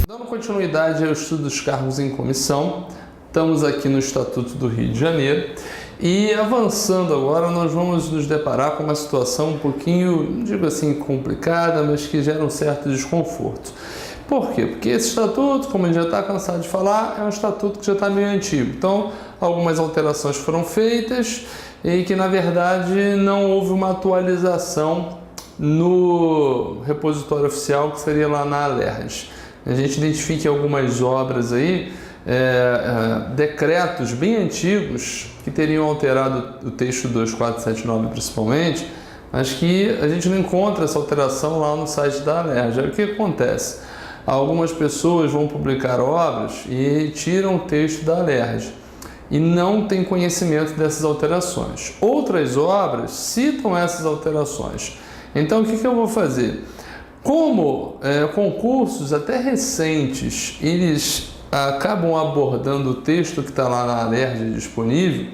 Dando continuidade ao estudo dos cargos em comissão, estamos aqui no Estatuto do Rio de Janeiro e avançando agora nós vamos nos deparar com uma situação um pouquinho, não digo assim complicada, mas que gera um certo desconforto. Por quê? Porque esse estatuto, como a gente já está cansado de falar, é um estatuto que já está meio antigo. Então, algumas alterações foram feitas e que, na verdade, não houve uma atualização no repositório oficial, que seria lá na Alerj. A gente identifica algumas obras aí, decretos bem antigos que teriam alterado o texto 2479 principalmente, mas que a gente não encontra essa alteração lá no site da Alerj. Aí o que acontece? Algumas pessoas vão publicar obras e tiram o texto da Alerj e não têm conhecimento dessas alterações. Outras obras citam essas alterações. Então, o que eu vou fazer? Como concursos até recentes, eles acabam abordando o texto que está lá na Alerj disponível,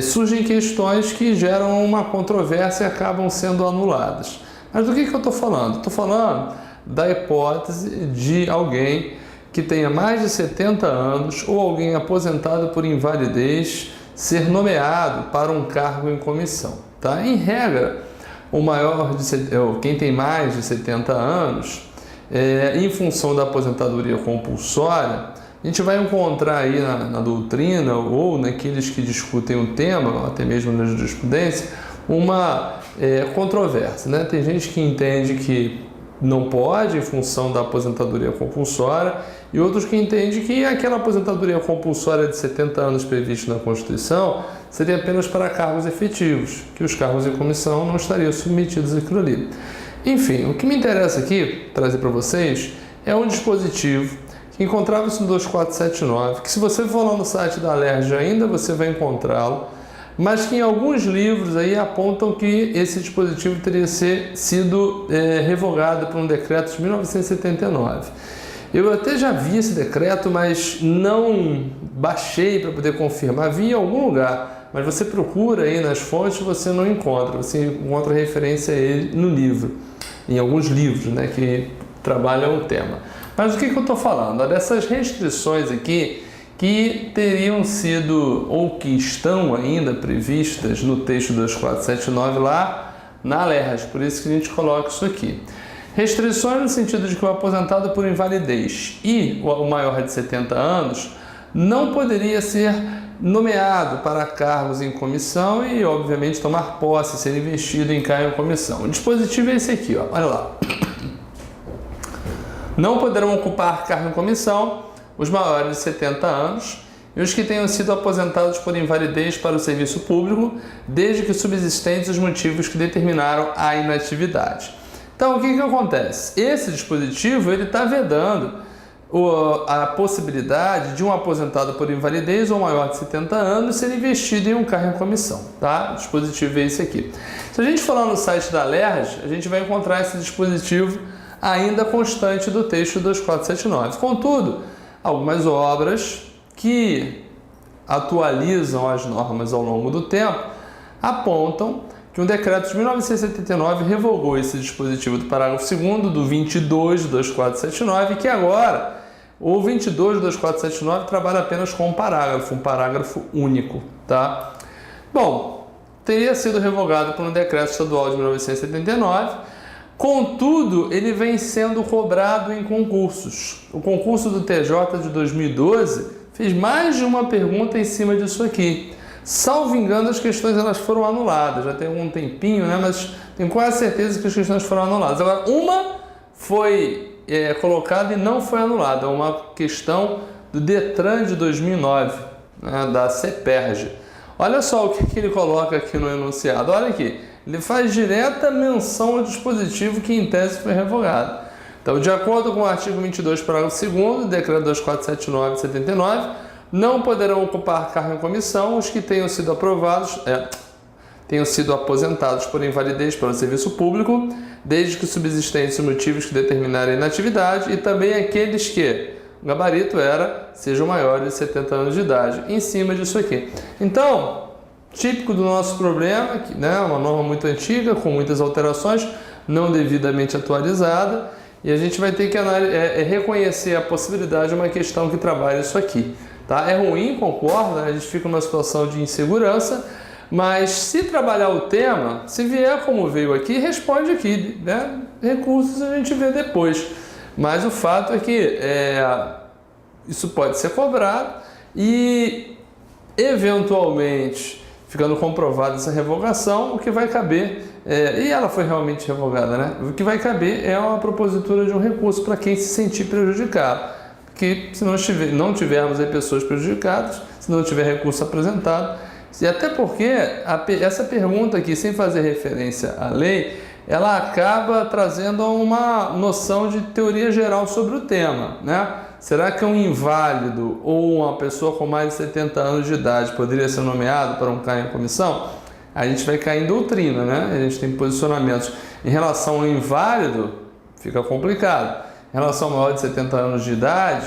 surgem questões que geram uma controvérsia e acabam sendo anuladas. Mas do que eu estou falando? Estou falando da hipótese de alguém que tenha mais de 70 anos ou alguém aposentado por invalidez ser nomeado para um cargo em comissão. Tá? Em regra, quem tem mais de 70 anos, em função da aposentadoria compulsória, a gente vai encontrar aí na doutrina ou naqueles que discutem o tema, ou até mesmo na jurisprudência, uma controvérsia, né? Tem gente que entende que não pode em função da aposentadoria compulsória e outros que entendem que aquela aposentadoria compulsória de 70 anos prevista na Constituição seria apenas para cargos efetivos, que os cargos em comissão não estariam submetidos àquilo ali. Enfim, o que me interessa aqui trazer para vocês é um dispositivo que encontrava-se no 2479, que se você for lá no site da Alerj ainda você vai encontrá-lo, mas que em alguns livros aí apontam que esse dispositivo teria sido revogado por um decreto de 1979. Eu até já vi esse decreto, mas não baixei para poder confirmar. Vi em algum lugar, mas você procura aí nas fontes, você não encontra. Você encontra referência a ele no livro, em alguns livros, né, que trabalham o tema. Mas o que eu estou falando? Dessas restrições aqui que teriam sido ou que estão ainda previstas no texto 2479 lá na Alerj, por isso que a gente coloca isso aqui. Restrições no sentido de que o aposentado por invalidez e o maior de 70 anos não poderia ser nomeado para cargos em comissão e, obviamente, tomar posse, ser investido em cargo em comissão. O dispositivo é esse aqui, ó. Olha lá. Não poderão ocupar cargo em comissão os maiores de 70 anos e os que tenham sido aposentados por invalidez para o serviço público, desde que subsistentes os motivos que determinaram a inatividade. Então, o que acontece? Esse dispositivo está vedando a possibilidade de um aposentado por invalidez ou maior de 70 anos ser investido em um cargo em comissão. Tá? O dispositivo é esse aqui. Se a gente for lá no site da Alerj, a gente vai encontrar esse dispositivo ainda constante do texto 2479. Contudo, algumas obras que atualizam as normas ao longo do tempo apontam que um decreto de 1979 revogou esse dispositivo do parágrafo 2º do 22 do 2479 e que agora o 22 do 2479 trabalha apenas com um parágrafo único. Tá? Bom, teria sido revogado por um decreto estadual de 1979. Contudo, ele vem sendo cobrado em concursos. O concurso do TJ de 2012 fez mais de uma pergunta em cima disso aqui. Salvo engano, as questões elas foram anuladas. Já tem algum tempinho, né? Mas tenho quase certeza que as questões foram anuladas. Agora, uma foi colocada e não foi anulada. Uma questão do Detran de 2009, né? Da CEPERJ. Olha só o que ele coloca aqui no enunciado. Olha aqui. Ele faz direta menção ao dispositivo que em tese foi revogado. Então, de acordo com o artigo 22, parágrafo 2º do decreto 2479 de 79, não poderão ocupar cargo em comissão os que tenham sido aposentados por invalidez para o serviço público, desde que subsistentes os motivos que determinarem a inatividade, e também aqueles que o gabarito sejam maiores de 70 anos de idade, em cima disso aqui. Então, típico do nosso problema, que, né, uma norma muito antiga, com muitas alterações, não devidamente atualizada, e a gente vai ter que reconhecer a possibilidade de uma questão que trabalha isso aqui. Tá? É ruim, concordo, né? A gente fica numa situação de insegurança, mas se trabalhar o tema, se vier como veio aqui, responde aqui, né? Recursos a gente vê depois. Mas o fato é que isso pode ser cobrado e, eventualmente, ficando comprovada essa revogação, o que vai caber, e ela foi realmente revogada, né? O que vai caber é uma propositura de um recurso para quem se sentir prejudicado. Porque se não tivermos aí pessoas prejudicadas, se não tiver recurso apresentado, e até porque essa pergunta aqui, sem fazer referência à lei, ela acaba trazendo uma noção de teoria geral sobre o tema, né? Será que um inválido ou uma pessoa com mais de 70 anos de idade poderia ser nomeado para um cargo em comissão? A gente vai cair em doutrina, né? A gente tem posicionamentos. Em relação ao inválido, fica complicado. Em relação ao maior de 70 anos de idade,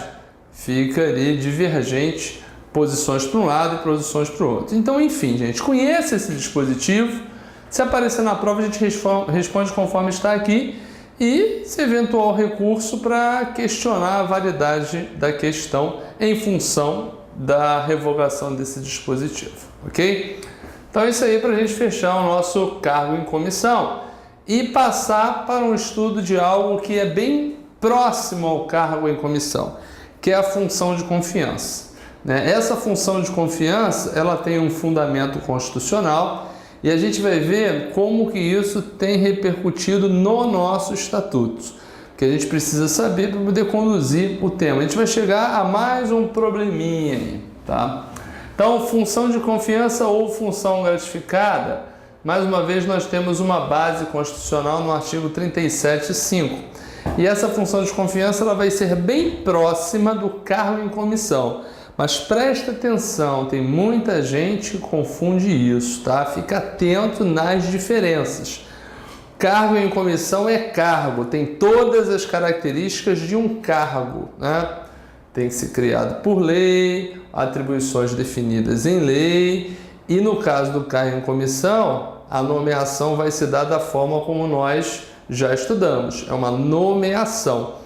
fica ali divergente, posições para um lado e posições para o outro. Então, enfim, gente, conheça esse dispositivo. Se aparecer na prova, a gente responde conforme está aqui e, se eventual, recurso para questionar a validade da questão em função da revogação desse dispositivo, ok? Então é isso aí para a gente fechar o nosso cargo em comissão e passar para um estudo de algo que é bem próximo ao cargo em comissão, que é a função de confiança. Essa função de confiança, ela tem um fundamento constitucional e a gente vai ver como que isso tem repercutido no nosso estatuto, que a gente precisa saber para poder conduzir o tema. A gente vai chegar a mais um probleminha aí, tá? Então, função de confiança ou função gratificada, mais uma vez nós temos uma base constitucional no artigo 37.5. E essa função de confiança ela vai ser bem próxima do cargo em comissão. Mas presta atenção, tem muita gente que confunde isso, tá? Fica atento nas diferenças. Cargo em comissão é cargo, tem todas as características de um cargo, né? Tem que ser criado por lei, atribuições definidas em lei, e no caso do cargo em comissão, a nomeação vai se dar da forma como nós já estudamos, é uma nomeação.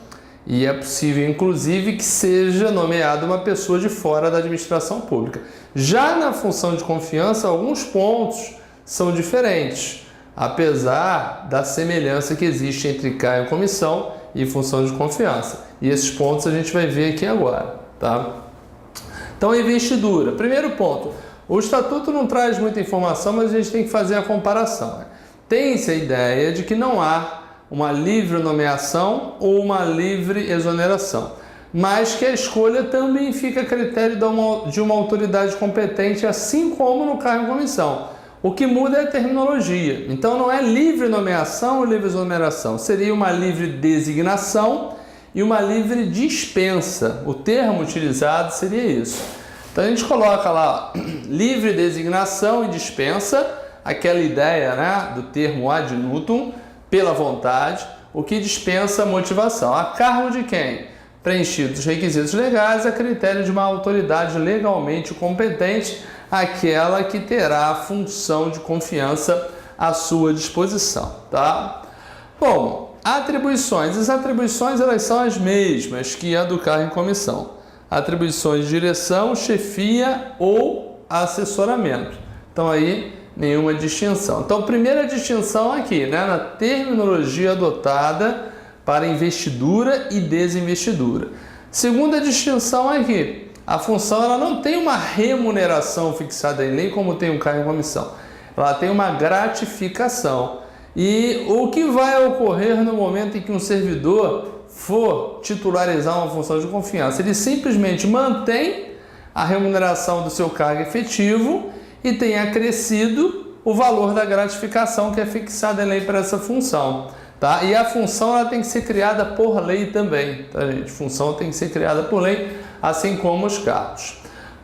E é possível, inclusive, que seja nomeada uma pessoa de fora da administração pública. Já na função de confiança, alguns pontos são diferentes, apesar da semelhança que existe entre cargo em comissão e função de confiança. E esses pontos a gente vai ver aqui agora, tá? Então, investidura. Primeiro ponto, o estatuto não traz muita informação, mas a gente tem que fazer a comparação, né? Tem-se a ideia de que não há uma livre nomeação ou uma livre exoneração, mas que a escolha também fica a critério de uma autoridade competente, assim como no cargo em comissão. O que muda é a terminologia. Então não é livre nomeação ou livre exoneração, seria uma livre designação e uma livre dispensa. O termo utilizado seria isso. Então a gente coloca lá livre designação e dispensa, aquela ideia, né, do termo ad nutum, pela vontade, o que dispensa a motivação. A cargo de quem? Preenchidos os requisitos legais, a critério de uma autoridade legalmente competente, aquela que terá a função de confiança à sua disposição, tá? Bom, atribuições. As atribuições elas são as mesmas que a do cargo em comissão. Atribuições de direção, chefia ou assessoramento. Então aí nenhuma distinção. Então, primeira distinção aqui, né, na terminologia adotada para investidura e desinvestidura. Segunda distinção aqui, a função ela não tem uma remuneração fixada em lei como tem um cargo em comissão. Ela tem uma gratificação. E o que vai ocorrer no momento em que um servidor for titularizar uma função de confiança? Ele simplesmente mantém a remuneração do seu cargo efetivo e tem acrescido o valor da gratificação que é fixada em lei para essa função, tá? E a função ela tem que ser criada por lei também, tá, gente? Função tem que ser criada por lei, assim como os cargos.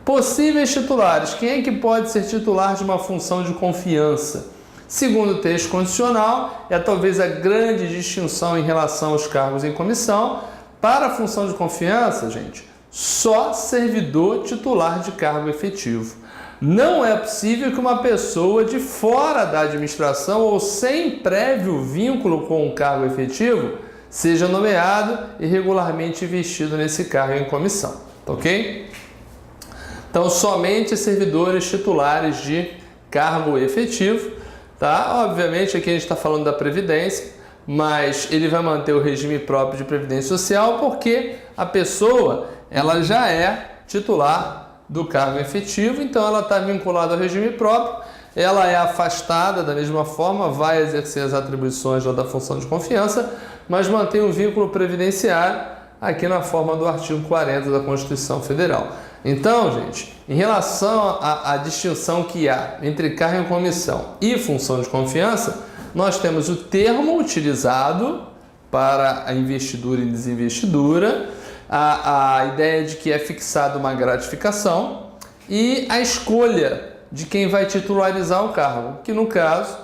Possíveis titulares. Quem é que pode ser titular de uma função de confiança? Segundo o texto constitucional, é talvez a grande distinção em relação aos cargos em comissão. Para a função de confiança, gente, só servidor titular de cargo efetivo. Não é possível que uma pessoa de fora da administração ou sem prévio vínculo com o cargo efetivo seja nomeado e regularmente investido nesse cargo em comissão, ok? Então, somente servidores titulares de cargo efetivo, tá? Obviamente, aqui a gente está falando da Previdência, mas ele vai manter o regime próprio de Previdência Social porque a pessoa ela já é titular do cargo efetivo, então ela está vinculada ao regime próprio, ela é afastada da mesma forma, vai exercer as atribuições da função de confiança, mas mantém o vínculo previdenciário aqui na forma do artigo 40 da Constituição Federal. Então, gente, em relação à distinção que há entre cargo em comissão e função de confiança, nós temos o termo utilizado para a investidura e desinvestidura, a ideia de que é fixada uma gratificação e a escolha de quem vai titularizar o cargo, que no caso,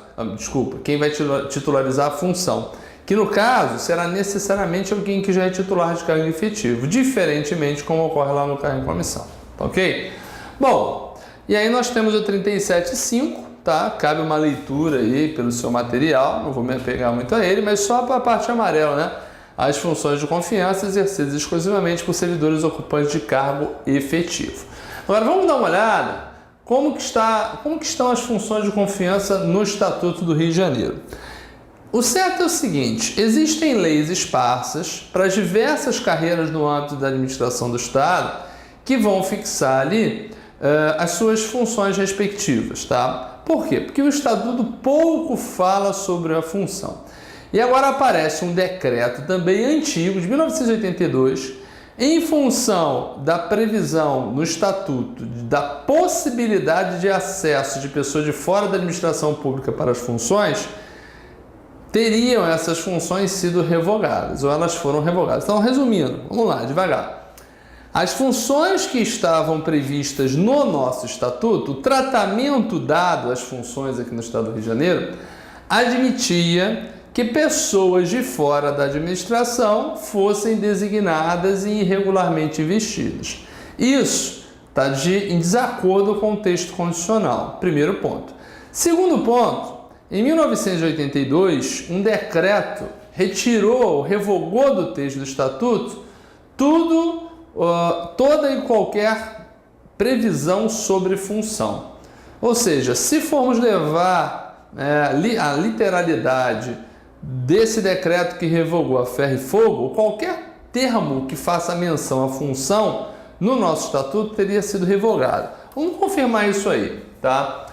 quem vai titularizar a função, que no caso será necessariamente alguém que já é titular de cargo efetivo, diferentemente como ocorre lá no cargo em comissão, tá ok? Bom, e aí nós temos o 37.5, tá? Cabe uma leitura aí pelo seu material, não vou me apegar muito a ele, mas só para a parte amarela, né? As funções de confiança exercidas exclusivamente por servidores ocupantes de cargo efetivo. Agora vamos dar uma olhada como que estão as funções de confiança no Estatuto do Rio de Janeiro. O certo é o seguinte, existem leis esparsas para as diversas carreiras no âmbito da administração do Estado que vão fixar ali as suas funções respectivas, tá? Por quê? Porque o Estatuto pouco fala sobre a função. E agora aparece um decreto também antigo, de 1982, em função da previsão no Estatuto da possibilidade de acesso de pessoas de fora da administração pública para as funções, teriam essas funções sido revogadas, ou elas foram revogadas. Então, resumindo, vamos lá, devagar. As funções que estavam previstas no nosso Estatuto, o tratamento dado às funções aqui no Estado do Rio de Janeiro, admitia que pessoas de fora da administração fossem designadas e irregularmente investidas. Isso está em desacordo com o texto constitucional, primeiro ponto. Segundo ponto, em 1982, um decreto revogou do texto do Estatuto toda e qualquer previsão sobre função. Ou seja, se formos levar a literalidade desse decreto que revogou a ferro e fogo, qualquer termo que faça menção à função no nosso Estatuto teria sido revogado. Vamos confirmar isso aí, tá?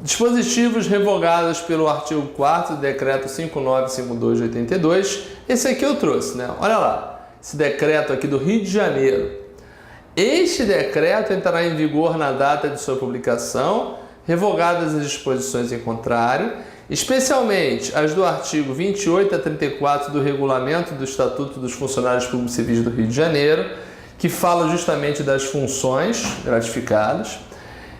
Dispositivos revogados pelo artigo 4º do decreto 5952 de 82. Esse aqui eu trouxe, né? Olha lá, esse decreto aqui do Rio de Janeiro. Este decreto entrará em vigor na data de sua publicação, revogadas as disposições em contrário, especialmente as do artigo 28 a 34 do Regulamento do Estatuto dos Funcionários Públicos Civis do Rio de Janeiro, que fala justamente das funções gratificadas,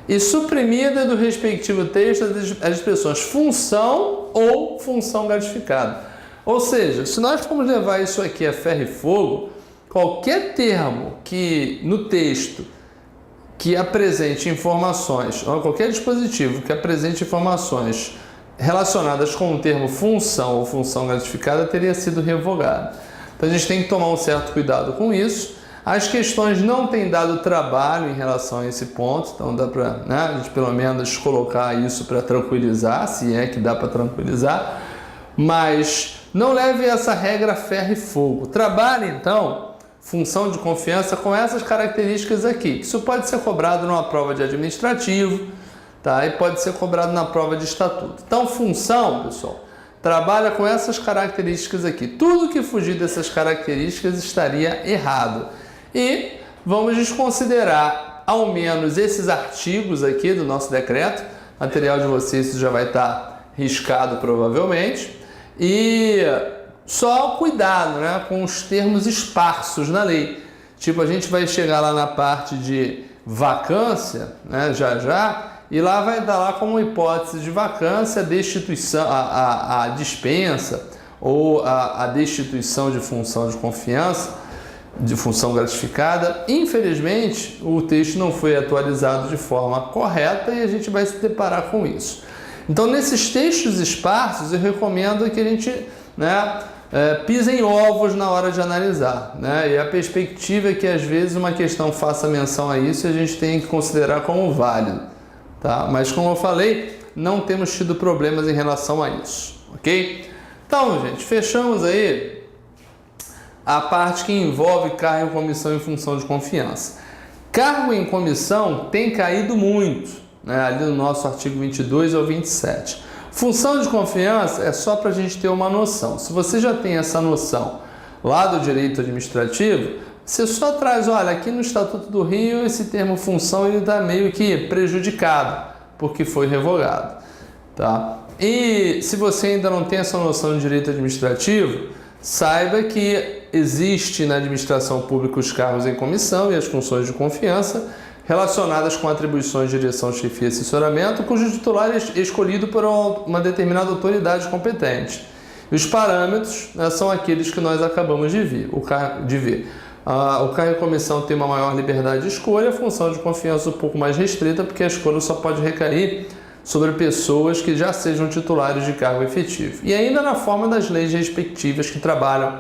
e suprimida do respectivo texto as expressões função ou função gratificada. Ou seja, se nós formos levar isso aqui a ferro e fogo, qualquer termo que no texto que apresente informações, ou qualquer dispositivo que apresente informações relacionadas com o termo função ou função gratificada teria sido revogado. Então a gente tem que tomar um certo cuidado com isso. As questões não têm dado trabalho em relação a esse ponto, então dá para, né, a gente pelo menos colocar isso para tranquilizar, se é que dá para tranquilizar, mas não leve essa regra ferro e fogo. Trabalhe então função de confiança com essas características aqui. Isso pode ser cobrado numa prova de administrativo, tá? E pode ser cobrado na prova de estatuto. Então, função, pessoal, trabalha com essas características aqui. Tudo que fugir dessas características estaria errado. E vamos desconsiderar ao menos esses artigos aqui do nosso decreto. O material de vocês isso já vai estar riscado provavelmente. E só cuidado, né, com os termos esparsos na lei. Tipo, a gente vai chegar lá na parte de vacância, né, já, e lá vai dar lá como hipótese de vacância a destituição, a dispensa ou a destituição de função de confiança de função gratificada. Infelizmente, o texto não foi atualizado de forma correta e a gente vai se deparar com isso. Então, nesses textos esparsos, eu recomendo que a gente pise em ovos na hora de analisar, E a perspectiva é que, às vezes, uma questão faça menção a isso e a gente tem que considerar como válido, tá? Mas, como eu falei, não temos tido problemas em relação a isso, ok? Então, gente, fechamos aí a parte que envolve cargo em comissão e função de confiança. Cargo em comissão tem caído muito, ali no nosso artigo 22 ao 27. Função de confiança é só para a gente ter uma noção. Se você já tem essa noção lá do direito administrativo, você só traz, olha, aqui no Estatuto do Rio, esse termo função ele está meio que prejudicado, porque foi revogado, tá? E se você ainda não tem essa noção de direito administrativo, saiba que existe na administração pública os cargos em comissão e as funções de confiança relacionadas com atribuições de direção, chefia e assessoramento, cujo titular é escolhido por uma determinada autoridade competente. E os parâmetros são aqueles que nós acabamos de ver. O cargo em comissão tem uma maior liberdade de escolha, a função de confiança um pouco mais restrita, porque a escolha só pode recair sobre pessoas que já sejam titulares de cargo efetivo. E ainda na forma das leis respectivas que trabalham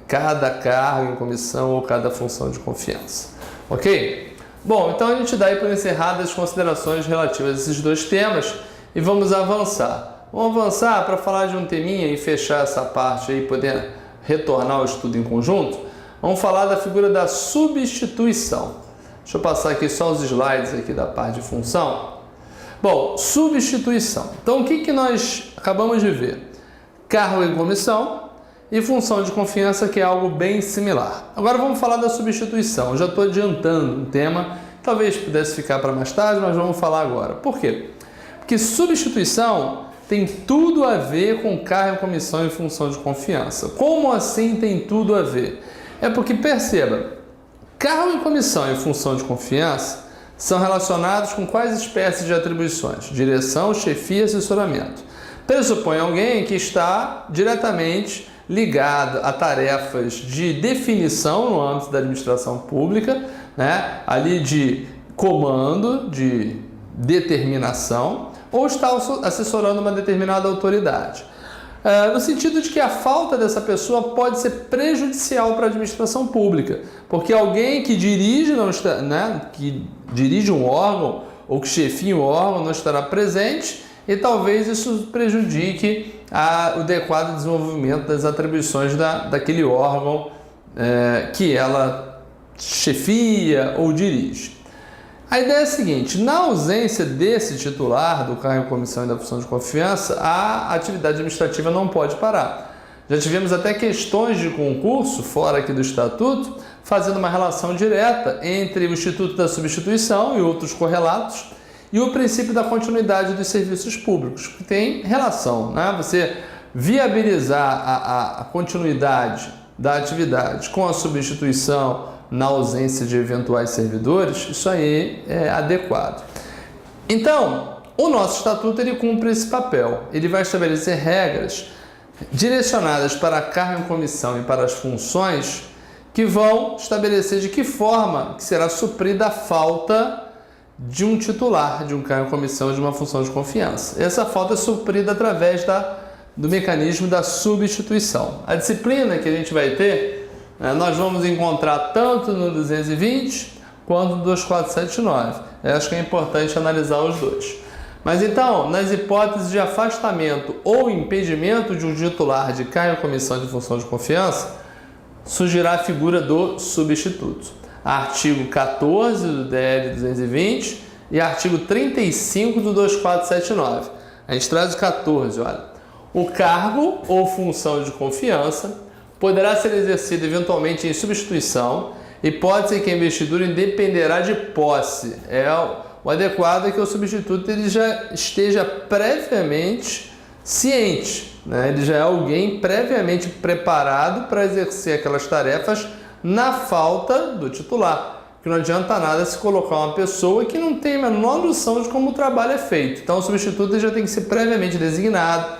cada cargo em comissão ou cada função de confiança. Ok? Bom, então a gente dá aí por encerradas as considerações relativas a esses dois temas e vamos avançar. Vamos avançar para falar de um teminha e fechar essa parte aí, poder retornar ao estudo em conjunto. Vamos falar da figura da substituição. Deixa eu passar aqui só os slides aqui da parte de função. Bom, substituição. Então, o que nós acabamos de ver? Cargo em comissão e função de confiança, que é algo bem similar. Agora vamos falar da substituição. Eu já estou adiantando um tema, talvez pudesse ficar para mais tarde, mas vamos falar agora. Por quê? Porque substituição tem tudo a ver com cargo em comissão e função de confiança. Como assim tem tudo a ver? É porque, perceba, cargo em comissão e função de confiança são relacionados com quais espécies de atribuições? Direção, chefia e assessoramento. Pressupõe alguém que está diretamente ligado a tarefas de definição no âmbito da administração pública, ali de comando, de determinação, ou está assessorando uma determinada autoridade. No sentido de que a falta dessa pessoa pode ser prejudicial para a administração pública, porque alguém que dirige, que dirige um órgão ou que chefia um órgão não estará presente e talvez isso prejudique o adequado desenvolvimento das atribuições daquele órgão que ela chefia ou dirige. A ideia é a seguinte: na ausência desse titular do cargo em comissão e da função de confiança, a atividade administrativa não pode parar. Já tivemos até questões de concurso, fora aqui do Estatuto, fazendo uma relação direta entre o Instituto da Substituição e outros correlatos e o princípio da continuidade dos serviços públicos, que tem relação, Você viabilizar a continuidade da atividade com a substituição na ausência de eventuais servidores, isso aí é adequado. Então, o nosso estatuto ele cumpre esse papel. Ele vai estabelecer regras direcionadas para a cargo em comissão e para as funções que vão estabelecer de que forma que será suprida a falta de um titular de um cargo em comissão e de uma função de confiança. Essa falta é suprida através do mecanismo da substituição. A disciplina que a gente vai ter, nós vamos encontrar tanto no 220 quanto no 2479. Eu acho que é importante analisar os dois. Mas então, nas hipóteses de afastamento ou impedimento de um titular de cargo em comissão de função de confiança, surgirá a figura do substituto. Artigo 14 do DL 220 e artigo 35 do 2479. A gente traz o 14, olha. O cargo ou função de confiança poderá ser exercido eventualmente em substituição e pode ser que a investidura dependerá de posse. O adequado é que o substituto ele já esteja previamente ciente, Ele já é alguém previamente preparado para exercer aquelas tarefas na falta do titular. Que não adianta nada se colocar uma pessoa que não tem a menor noção de como o trabalho é feito. Então o substituto já tem que ser previamente designado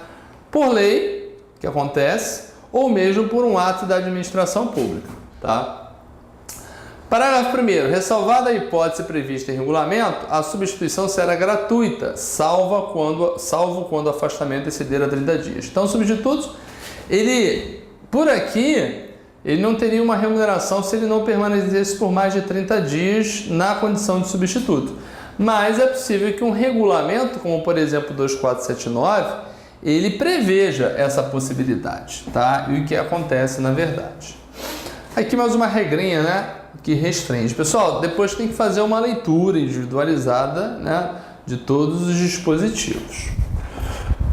por lei, que acontece, ou mesmo por um ato da administração pública, tá? Parágrafo 1º. Ressalvada a hipótese prevista em regulamento, a substituição será gratuita, salvo quando o afastamento exceder a 30 dias. Então, substitutos, por aqui, ele não teria uma remuneração se ele não permanecesse por mais de 30 dias na condição de substituto. Mas é possível que um regulamento, como por exemplo 2479, ele preveja essa possibilidade, tá? E o que acontece na verdade. Aqui mais uma regrinha, né, que restringe. Pessoal, depois tem que fazer uma leitura individualizada, né, de todos os dispositivos.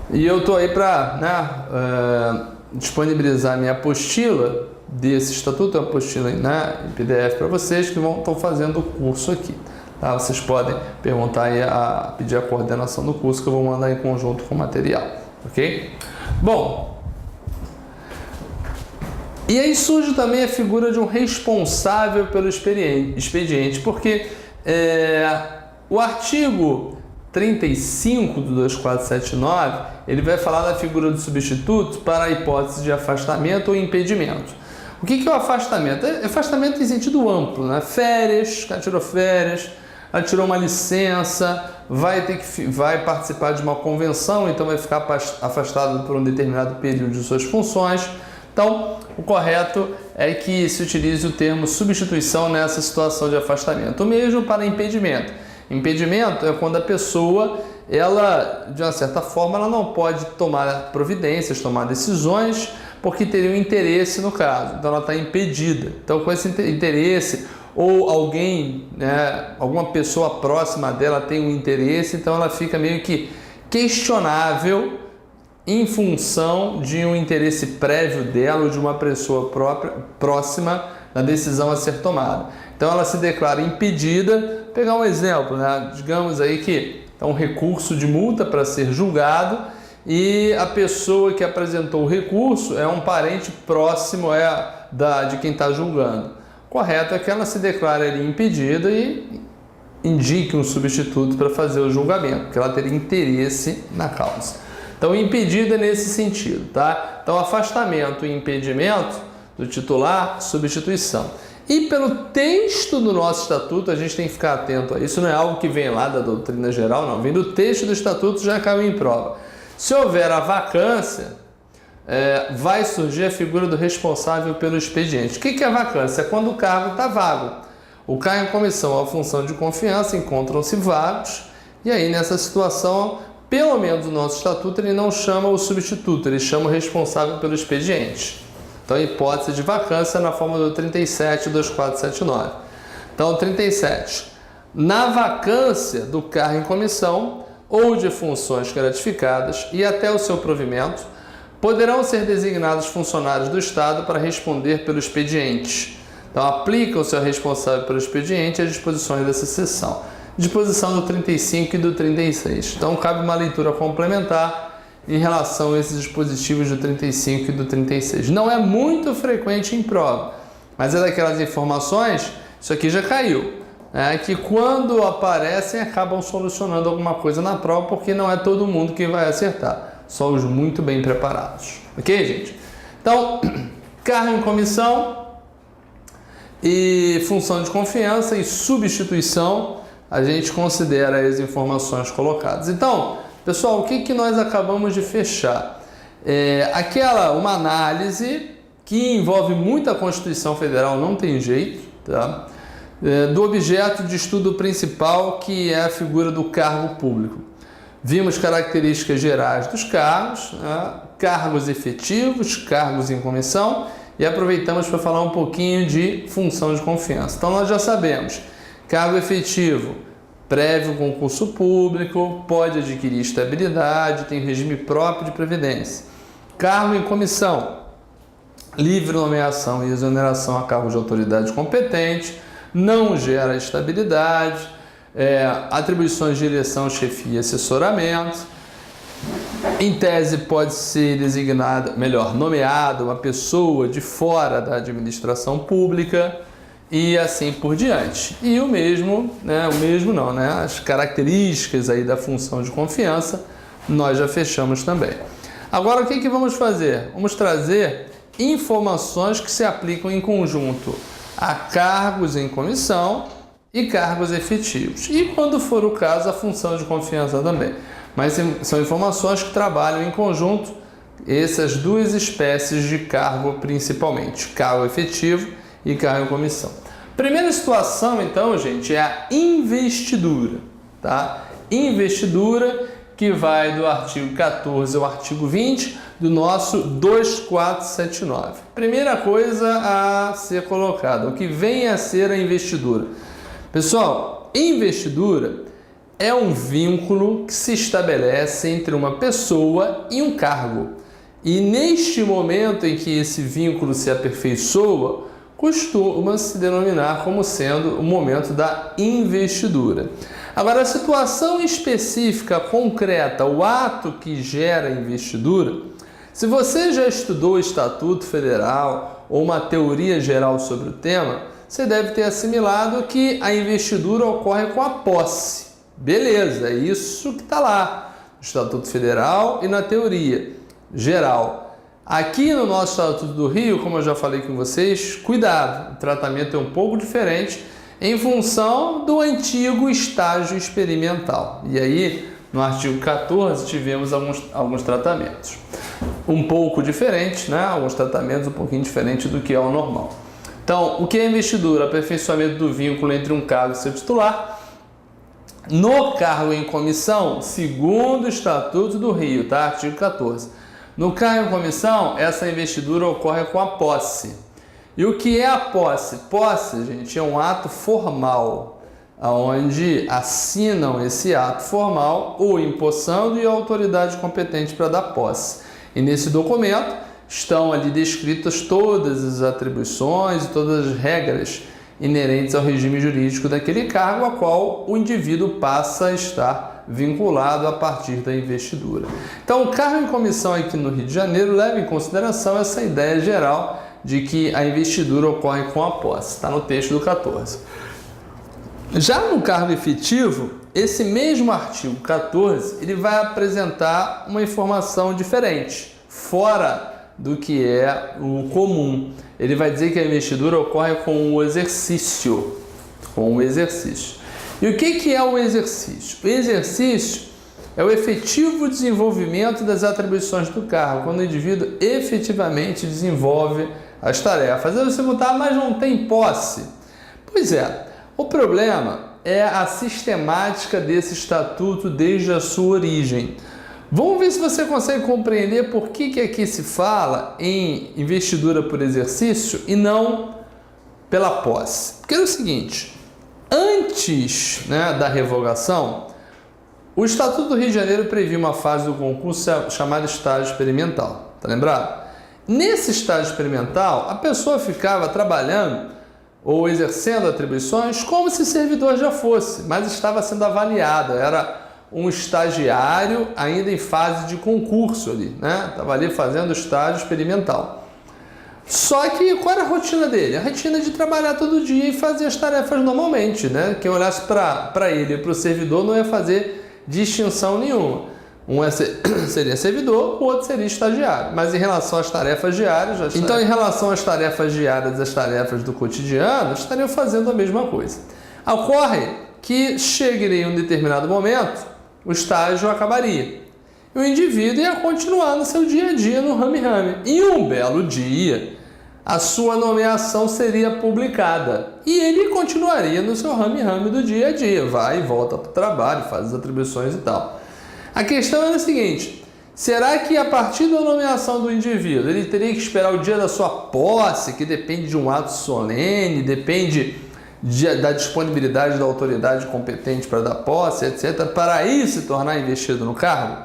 E eu tô aí para disponibilizar minha apostila desse estatuto, a apostila em PDF para vocês que estão fazendo o curso aqui. Tá? Vocês podem perguntar aí, pedir a coordenação do curso que eu vou mandar em conjunto com o material, ok? Bom, e aí surge também a figura de um responsável pelo expediente, porque o artigo 35 do 2479, ele vai falar da figura do substituto para a hipótese de afastamento ou impedimento. O que é o afastamento? Afastamento em sentido amplo, né? Férias, o cara tirou férias, ela tirou uma licença, vai participar de uma convenção, então vai ficar afastado por um determinado período de suas funções. Então, o correto é que se utilize o termo substituição nessa situação de afastamento. O mesmo para impedimento. Impedimento é quando a pessoa, ela, de uma certa forma, ela não pode tomar providências, tomar decisões, porque teria um interesse no caso. Então, ela está impedida. Então, com esse interesse, ou alguém, alguma pessoa próxima dela tem um interesse, então ela fica meio que questionável em função de um interesse prévio dela ou de uma pessoa próxima da decisão a ser tomada. Então ela se declara impedida. Vou pegar um exemplo, digamos aí que é um recurso de multa para ser julgado e a pessoa que apresentou o recurso é um parente próximo de quem está julgando. Correto é que ela se declare ali impedida e indique um substituto para fazer o julgamento, porque ela teria interesse na causa. Então, impedida nesse sentido, tá? Então, afastamento e impedimento do titular, substituição. E pelo texto do nosso estatuto, a gente tem que ficar atento a isso, não é algo que vem lá da doutrina geral, não. Vem do texto do estatuto, já caiu em prova. Se houver a vacância, vai surgir a figura do responsável pelo expediente. O que é vacância? É quando o cargo está vago. O cargo em comissão ou a função de confiança encontram-se vagos, e aí nessa situação, pelo menos o nosso estatuto, ele não chama o substituto, ele chama o responsável pelo expediente. Então, a hipótese de vacância na forma do 37 do 2479. Então, 37. Na vacância do cargo em comissão ou de funções gratificadas e até o seu provimento, poderão ser designados funcionários do Estado para responder pelo expediente. Então, aplica-se ao responsável pelo expediente as disposições dessa seção. Disposição do 35 e do 36. Então, cabe uma leitura complementar em relação a esses dispositivos do 35 e do 36. Não é muito frequente em prova, mas é daquelas informações, isso aqui já caiu, que quando aparecem acabam solucionando alguma coisa na prova, porque não é todo mundo que vai acertar, só os muito bem preparados. Ok, gente? Então, cargo em comissão e função de confiança e substituição, a gente considera as informações colocadas. Então, pessoal, o que nós acabamos de fechar? Uma análise que envolve muita Constituição Federal, não tem jeito, tá? Do objeto de estudo principal, que é a figura do cargo público. Vimos características gerais dos cargos, cargos efetivos, cargos em comissão, e aproveitamos para falar um pouquinho de função de confiança. Então, nós já sabemos. Cargo efetivo, prévio concurso público, pode adquirir estabilidade, tem regime próprio de previdência. Cargo em comissão, livre nomeação e exoneração a cargo de autoridade competente, não gera estabilidade, atribuições de direção, chefia e assessoramento. Em tese pode ser nomeada uma pessoa de fora da administração pública, e assim por diante. E as características aí da função de confiança, nós já fechamos também. Agora, o que vamos fazer? Vamos trazer informações que se aplicam em conjunto a cargos em comissão e cargos efetivos. E, quando for o caso, a função de confiança também. Mas são informações que trabalham em conjunto, essas duas espécies de cargo principalmente, cargo efetivo e cargo em comissão. Primeira situação, então, gente, é a investidura, tá? Investidura, que vai do artigo 14 ao artigo 20 do nosso 2479. Primeira coisa a ser colocada, o que vem a ser a investidura. Pessoal, investidura é um vínculo que se estabelece entre uma pessoa e um cargo. E neste momento em que esse vínculo se aperfeiçoa, costuma se denominar como sendo o momento da investidura. Agora, a situação específica, concreta, o ato que gera a investidura, se você já estudou o Estatuto Federal ou uma teoria geral sobre o tema, você deve ter assimilado que a investidura ocorre com a posse. Beleza, é isso que está lá no Estatuto Federal e na teoria geral. Aqui no nosso Estatuto do Rio, como eu já falei com vocês, cuidado, o tratamento é um pouco diferente em função do antigo estágio experimental. E aí, no artigo 14, tivemos alguns tratamentos um pouco diferentes, né? Alguns tratamentos um pouquinho diferentes do que é o normal. Então, o que é investidura? Aperfeiçoamento do vínculo entre um cargo e seu titular. No cargo em comissão, segundo o Estatuto do Rio, tá? Artigo 14. No cargo em comissão, essa investidura ocorre com a posse. E o que é a posse? Posse, gente, é um ato formal, onde assinam esse ato formal o empossando e a autoridade competente para dar posse. E nesse documento estão ali descritas todas as atribuições e todas as regras inerentes ao regime jurídico daquele cargo a qual o indivíduo passa a estar vinculado a partir da investidura. Então, o cargo em comissão aqui no Rio de Janeiro leva em consideração essa ideia geral de que a investidura ocorre com a posse. Está no texto do 14. Já no cargo efetivo, esse mesmo artigo 14, ele vai apresentar uma informação diferente, fora do que é o comum. Ele vai dizer que a investidura ocorre com o exercício. E o que é o exercício? O exercício é o efetivo desenvolvimento das atribuições do cargo, quando o indivíduo efetivamente desenvolve as tarefas. Aí você pergunta, mas não tem posse? Pois é, o problema é a sistemática desse estatuto desde a sua origem. Vamos ver se você consegue compreender por que aqui se fala em investidura por exercício e não pela posse. Porque é o seguinte, antes, né, da revogação, o Estatuto do Rio de Janeiro previa uma fase do concurso chamada estágio experimental, tá lembrado? Nesse estágio experimental, a pessoa ficava trabalhando ou exercendo atribuições como se servidor já fosse, mas estava sendo avaliado, era um estagiário ainda em fase de concurso ali, né? Estava ali fazendo estágio experimental. Só que qual era a rotina dele? A rotina de trabalhar todo dia e fazer as tarefas normalmente, né? Quem olhasse para ele e para o servidor não ia fazer distinção nenhuma. Um seria servidor, o outro seria estagiário. Mas em relação às tarefas diárias... Então, em relação às tarefas diárias, às tarefas do cotidiano, estariam fazendo a mesma coisa. Ocorre que chegaria em um determinado momento, o estágio acabaria. E o indivíduo ia continuar no seu dia a dia no rame-rame. E um belo dia, a sua nomeação seria publicada. E ele continuaria no seu rame-rame do dia a dia. Vai e volta para o trabalho, faz as atribuições e tal. A questão é a seguinte, será que a partir da nomeação do indivíduo, ele teria que esperar o dia da sua posse, que depende de um ato solene, depende da disponibilidade da autoridade competente para dar posse, etc., para aí se tornar investido no cargo?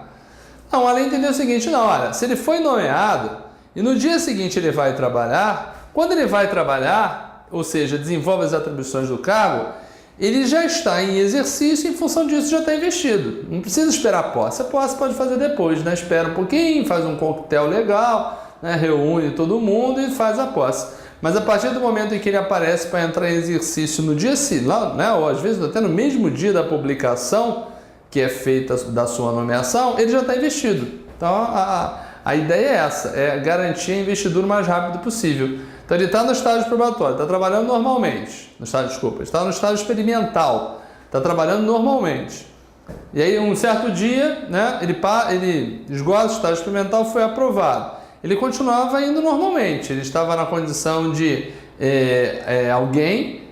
Não, além de entender o seguinte, não, olha, se ele foi nomeado e no dia seguinte ele vai trabalhar, quando ele vai trabalhar, ou seja, desenvolve as atribuições do cargo, ele já está em exercício e em função disso já está investido. Não precisa esperar a posse. A posse pode fazer depois, né? Espera um pouquinho, faz um coquetel legal, né? Reúne todo mundo e faz a posse. Mas a partir do momento em que ele aparece para entrar em exercício no dia seguinte, né? Ou às vezes até no mesmo dia da publicação que é feita da sua nomeação, ele já está investido. Então A ideia é essa, é garantir a investidura o mais rápido possível. Então ele está no estágio probatório, está trabalhando normalmente, está no estágio experimental, está trabalhando normalmente. E aí um certo dia, né, ele esgota o estágio experimental, foi aprovado. Ele continuava indo normalmente, ele estava na condição de alguém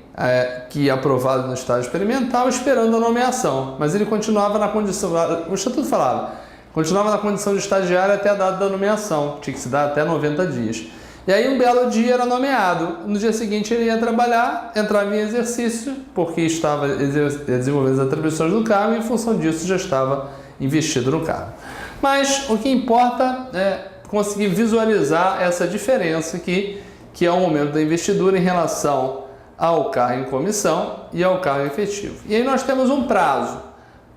que é aprovado no estágio experimental esperando a nomeação, mas ele continuava na condição, o estatuto falava, continuava na condição de estagiário até a data da nomeação, tinha que se dar até 90 dias. E aí um belo dia era nomeado, no dia seguinte ele ia trabalhar, entrava em exercício, porque estava desenvolvendo as atribuições do cargo e em função disso já estava investido no cargo. Mas o que importa é conseguir visualizar essa diferença aqui, que é o momento da investidura em relação ao cargo em comissão e ao cargo efetivo. E aí nós temos um prazo.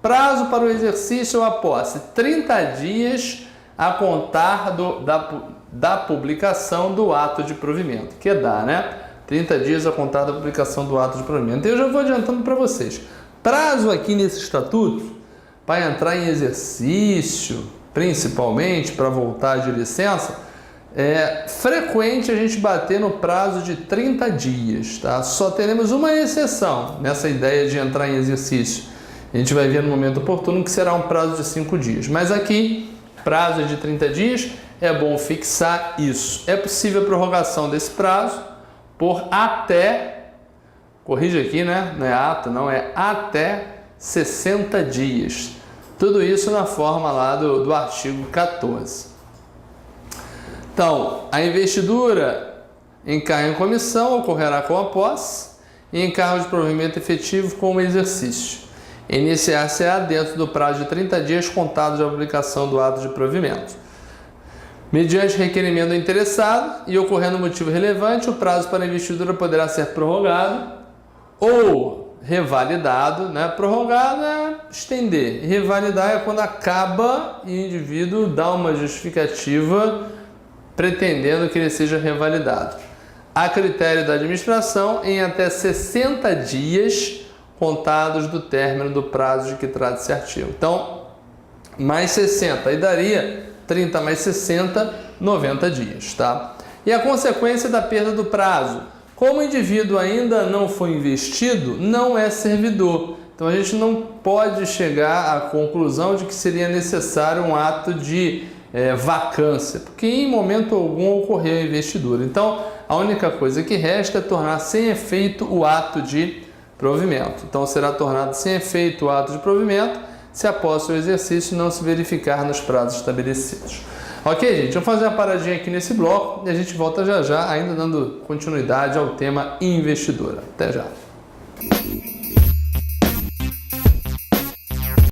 Prazo para o exercício ou a posse, 30 dias a contar da publicação do ato de provimento, que dá, né? 30 dias a contar da publicação do ato de provimento. Eu já vou adiantando para vocês. Prazo aqui nesse estatuto, para entrar em exercício, principalmente para voltar de licença, é frequente a gente bater no prazo de 30 dias, tá? Só teremos uma exceção nessa ideia de entrar em exercício. A gente vai ver no momento oportuno que será um prazo de 5 dias. Mas aqui, prazo de 30 dias, é bom fixar isso. É possível a prorrogação desse prazo por até, corrija aqui, né? Não é ato, não, é até 60 dias. Tudo isso na forma lá do artigo 14. Então, a investidura em cargo em comissão ocorrerá com a posse e em cargo de provimento efetivo com o exercício. Iniciar-se-á dentro do prazo de 30 dias contados da publicação do ato de provimento. Mediante requerimento do interessado e ocorrendo motivo relevante, o prazo para a investidura poderá ser prorrogado ou revalidado, né? Prorrogado é estender, e revalidar é quando acaba e o indivíduo dá uma justificativa pretendendo que ele seja revalidado. A critério da administração, em até 60 dias contados do término do prazo de que trata esse artigo. Então, mais 60, aí daria 30 mais 60, 90 dias, tá? E a consequência da perda do prazo. Como o indivíduo ainda não foi investido, não é servidor. Então, a gente não pode chegar à conclusão de que seria necessário um ato de vacância, porque em momento algum ocorreu a investidura. Então, a única coisa que resta é tornar sem efeito o ato de provimento. Então, será tornado sem efeito o ato de provimento se após o exercício não se verificar nos prazos estabelecidos. Ok, gente? Vamos fazer uma paradinha aqui nesse bloco e a gente volta já já, ainda dando continuidade ao tema investidura. Até já!